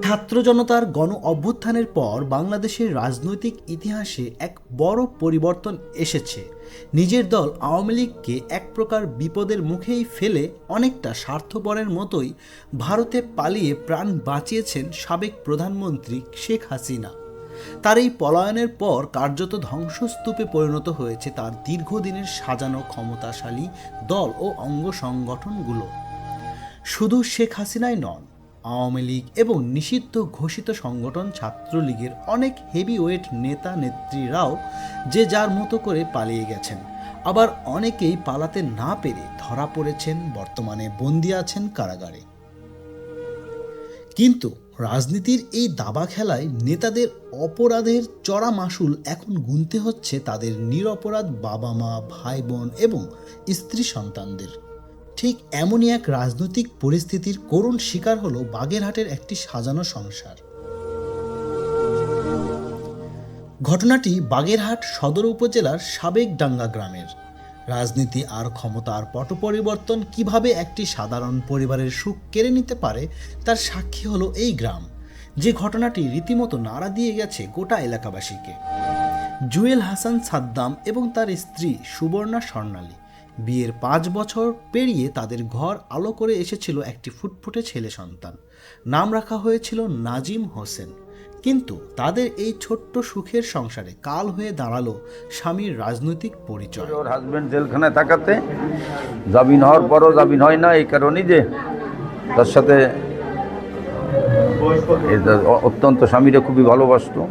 ছাত্র জনতার গণ অভ্যুত্থানের পর বাংলাদেশের রাজনৈতিক ইতিহাসে এক বড় পরিবর্তন এসেছে। নিজের দল আওয়ামী লীগকে এক প্রকার বিপদের মুখেই ফেলে অনেকটা স্বার্থপরের মতোই ভারতে পালিয়ে প্রাণ বাঁচিয়েছেন সাবেক প্রধানমন্ত্রী শেখ হাসিনা। তার এই পলায়নের পর কার্যত ধ্বংসস্তূপে পরিণত হয়েছে তার দীর্ঘদিনের সাজানো ক্ষমতাশালী দল ও অঙ্গ সংগঠনগুলো। শুধু শেখ হাসিনাই নন, আওয়ামী লীগ এবং নিষিদ্ধ ঘোষিত সংগঠন ছাত্রলীগের অনেক হেভিওয়েট নেতা নেত্রীরাও যে যার মতো করে পালিয়ে গেছেন। আবার অনেকেই পালাতে না পেরে ধরা পড়েছেন, বর্তমানে বন্দী আছেন কারাগারে। কিন্তু রাজনীতির এই দাবা খেলায় নেতাদের অপরাধের চড়া মাশুল এখন গুনতে হচ্ছে তাদের নিরপরাধ বাবা মা, ভাই বোন এবং স্ত্রী সন্তানদের। ঠিক এমনই এক রাজনৈতিক পরিস্থিতির করুণ শিকার হলো বাগেরহাটের একটি সাজানো সংসার। ঘটনাটি বাগেরহাট সদর উপজেলার সাবেকডাঙ্গা গ্রামের। রাজনীতি আর ক্ষমতার পট পরিবর্তন কিভাবে একটি সাধারণ পরিবারের সুখ কেড়ে নিতে পারে তার সাক্ষী হলো এই গ্রাম, যে ঘটনাটি রীতিমতো নাড়া দিয়ে গেছে গোটা এলাকাবাসীকে। জুয়েল হাসান সাদ্দাম এবং তার স্ত্রী সুবর্ণা স্বর্ণালী বিয়ের 5 বছর পেরিয়ে তাদের ঘর আলো করে এসেছিল একটি ফুটফুটে ছেলে সন্তান। নাম রাখা হয়েছিল নাজিম হোসেন। কিন্তু তাদের এই ছোট্ট সুখের সংসারে কাল হয়ে দাঁড়ালো স্বামীর রাজনৈতিক পরিচয়। ওর হাজবেন্ড জেলখানায় থাকাতে জামিন হওয়ার পরও জামিন হয় না, এই কারণেই যে তার সাথে অত্যন্ত স্বামীরা খুবই ভালোবাসতো।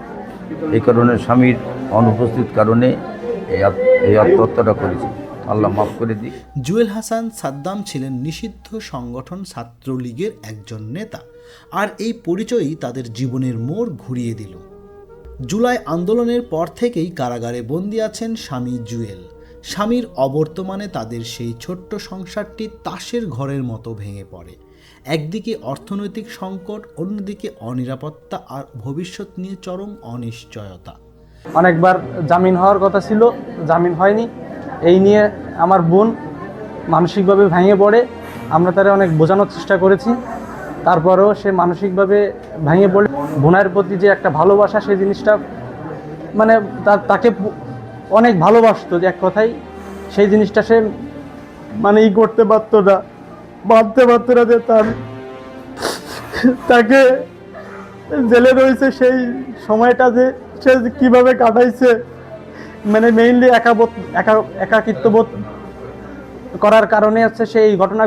এই কারণে স্বামীর অনুপস্থিত কারণে এই আত্মহত্যাটা করেছি। আল্লাহ মাফ করে দিই। জুয়েল হাসান সাদ্দাম ছিলেন নিষিদ্ধ সংগঠন ছাত্রলীগের একজন নেতা, আর এই পরিচয়ই তাদের জীবনের মোড় ঘুরিয়ে দিল। জুলাই আন্দোলনের পর থেকেই কারাগারে বন্দী আছেন স্বামী জুয়েল। স্বামীর অবর্তমানে তাদের সেই ছোট্ট সংসারটি তাসের ঘরের মতো ভেঙে পড়ে। একদিকে অর্থনৈতিক সংকট, অন্যদিকে অনিরাপত্তা আর ভবিষ্যৎ নিয়ে চরম অনিশ্চয়তা। অনেকবার জামিন হওয়ার কথা ছিল, জামিন হয়নি। এই নিয়ে আমার বোন মানসিকভাবে ভেঙে পড়ে। আমরা তারে অনেক বোঝানোর চেষ্টা করেছি, তারপরেও সে মানসিকভাবে ভেঙে পড়ে। বোনের প্রতি যে একটা ভালোবাসা, সেই জিনিসটা মানে তাকে অনেক ভালোবাসতো, যে এক কথাই সেই জিনিসটা সে মানে করতে পারতো না, বাঁধতে পারতো না যে তাকে জেলে রয়েছে। সেই সময়টা যে সে কীভাবে কাটাইছে, মানে মেইনলি একাকিত্ববোধ করার কারণে হচ্ছে সেই ঘটনা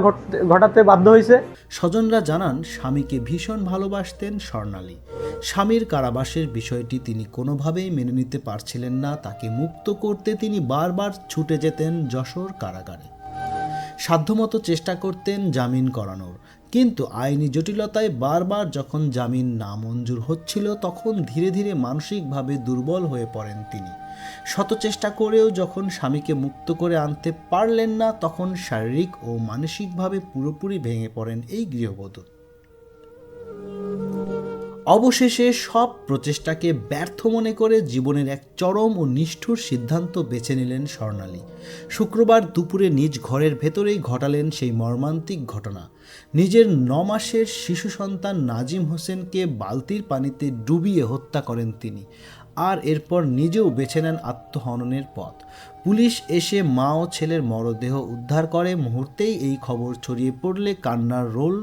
ঘটাতে বাধ্য হয়েছে। স্বজনরা জানান স্বামীকে ভীষণ ভালোবাসতেন স্বর্ণালী। স্বামীর কারাবাসের বিষয়টি তিনি কোনোভাবেই মেনে নিতে পারছিলেন না। তাকে মুক্ত করতে তিনি বারবার ছুটে যেতেন যশোর কারাগারে। সাধ্যমতো চেষ্টা করতেন জামিন করানোর, কিন্তু আইনি জটিলতায় বারবার যখন জামিন নামঞ্জুর হচ্ছিল তখন ধীরে ধীরে মানসিকভাবে দুর্বল হয়ে পড়েন তিনি। শত চেষ্টা করেও যখন স্বামীকে মুক্ত করে আনতে পারলেন না, তখন শারীরিক ও মানসিকভাবে পুরোপুরি ভেঙে পড়েন এই গৃহবধূ। অবশেষে সব প্রচেষ্টাকে ব্যর্থ মনে করে জীবনের এক চরম ও নিষ্ঠুর সিদ্ধান্ত বেছে নিলেন স্বর্ণালী। শুক্রবার দুপুরে নিজ ঘরের ভেতরেই ঘটালেন সেই মর্মান্তিক ঘটনা। নিজের 9 মাসের শিশু সন্তান নাজিম হোসেনকে বালতির পানিতে ডুবিয়ে হত্যা করেন তিনি, আর এরপর নিজেও বেছে নেন আত্মহননের পথ। পুলিশ এসে মা ও ছেলের মরদেহ উদ্ধার করে। মুহূর্তেই এই খবর ছড়িয়ে পড়লে কান্নার রোল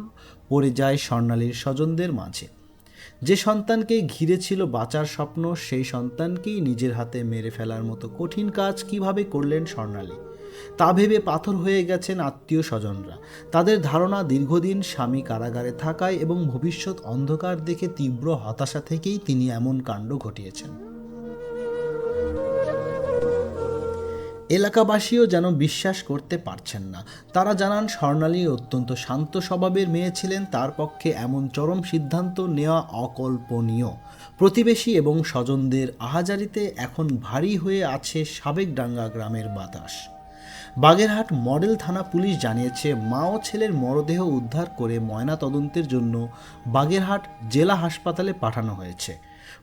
পড়ে যায় স্বর্ণালীর স্বজনদের মাঝে। যে সন্তানকে ঘিরে ছিল বাঁচার স্বপ্ন, সেই সন্তানকেই নিজের হাতে মেরে ফেলার মতো কঠিন কাজ কিভাবে করলেন স্বর্ণালী, তা ভেবে পাথর হয়ে গেছেন আত্মীয় স্বজনরা। তাদের ধারণা দীর্ঘদিন স্বামী কারাগারে থাকায় এবং ভবিষ্যৎ অন্ধকার দেখে তীব্র হতাশা থেকেই তিনি এমন কাণ্ড ঘটিয়েছেন। এলাকাবাসীও যেন বিশ্বাস করতে পারছেন না। তারা জানান স্বর্ণালী অত্যন্ত শান্ত স্বভাবের মেয়ে ছিলেন, তার পক্ষে এমন চরম সিদ্ধান্ত নেওয়া অকল্পনীয়। প্রতিবেশী এবং স্বজনদের আহাজারিতে এখন ভারী হয়ে আছে সাবেকডাঙ্গা গ্রামের বাতাস। বাগেরহাট মডেল থানা পুলিশ জানিয়েছে, মা ও ছেলের মরদেহ উদ্ধার করে ময়না তদন্তের জন্য বাগেরহাট জেলা হাসপাতালে পাঠানো হয়েছে।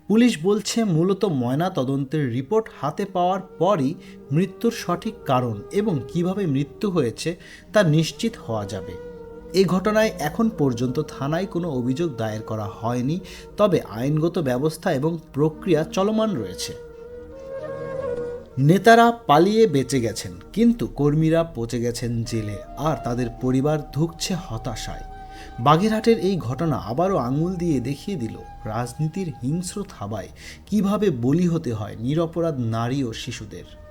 পুলিশ বলছে, মূলত ময়না তদন্তের রিপোর্ট হাতে পাওয়ার পরই মৃত্যুর সঠিক কারণ এবং কিভাবে মৃত্যু হয়েছে তা নিশ্চিত হওয়া যাবে। এই ঘটনায় এখন পর্যন্ত থানায় কোনো অভিযোগ দায়ের করা হয়নি, তবে আইনগত ব্যবস্থা এবং প্রক্রিয়া চলমান রয়েছে। নেতারা পালিয়ে বেঁচে গেছেন, কিন্তু কর্মীরা পচে গেছেন জেলে, আর তাদের পরিবার ধুঁকছে হতাশায়। বাগেরহাটের এই ঘটনা আবারও আঙুল দিয়ে দেখিয়ে দিল রাজনীতির হিংস্র থাবায় কিভাবে বলি হতে হয় নিরপরাধ নারী ও শিশুদের।